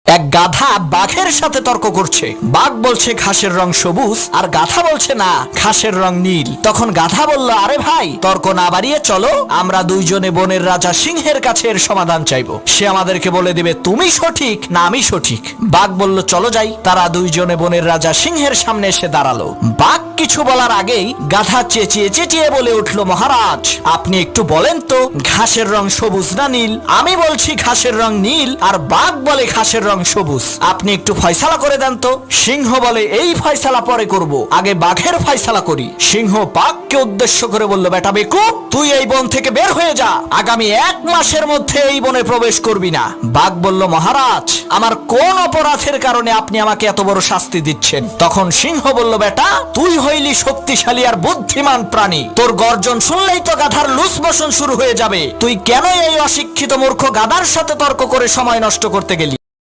এক গাধা বাঘের সাথে তর্ক করছে। বাঘ বলছে ঘাসের রং সবুজ আর গাধা বলছে না, ঘাসের রং নীল। তখন গাধা বলল, আরে ভাই, তর্ক না বাড়িয়ে চলো, আমরা দুইজনে বনের রাজা সিংহের কাছে এর সমাধান চাইবো। সে আমাদেরকে বলে দিবে তুমি সঠিক না আমি সঠিক। বাঘ বলল, চলো যাই। তারা দুইজনে বনের রাজা সিংহের সামনে এসে দাঁড়ালো। বাঘ কিছু বলার আগেই গাধা চেঁচিয়ে চেঁচিয়ে বলে উঠলো, মহারাজ, আপনি একটু বলেন তো ঘাসের রং সবুজ না নীল? আমি বলছি ঘাসের রং নীল, আর বাঘ বলে ঘাসের রং সবুজ। আপনি একটু ফয়সালা করে দেন তো। সিংহ বলে, এই ফয়সালা পরে করব, আগে বাঘের ফয়সালা করি। সিংহ বাঘকে উদ্দেশ্য করে বলল, বেটা বেকুব, তুই এই বন থেকে বের হয়ে যা, আগামী 1 মাসের মধ্যে এই বনে প্রবেশ করবি না। বাঘ বলল, মহারাজ, আমার কোন অপরাধের কারণে আপনি আমাকে এত বড় শাস্তি দিচ্ছেন? তখন সিংহ বলল, বেটা, তুই হইলি শক্তিশালী আর বুদ্ধিমান প্রাণী, তোর গর্জন শুনলেই তো গাধার লুস মোশন শুরু হয়ে যাবে। তুই কেন এই অশিক্ষিত মূর্খ গাধার সাথে তর্ক করে সময় নষ্ট করতে গেলি?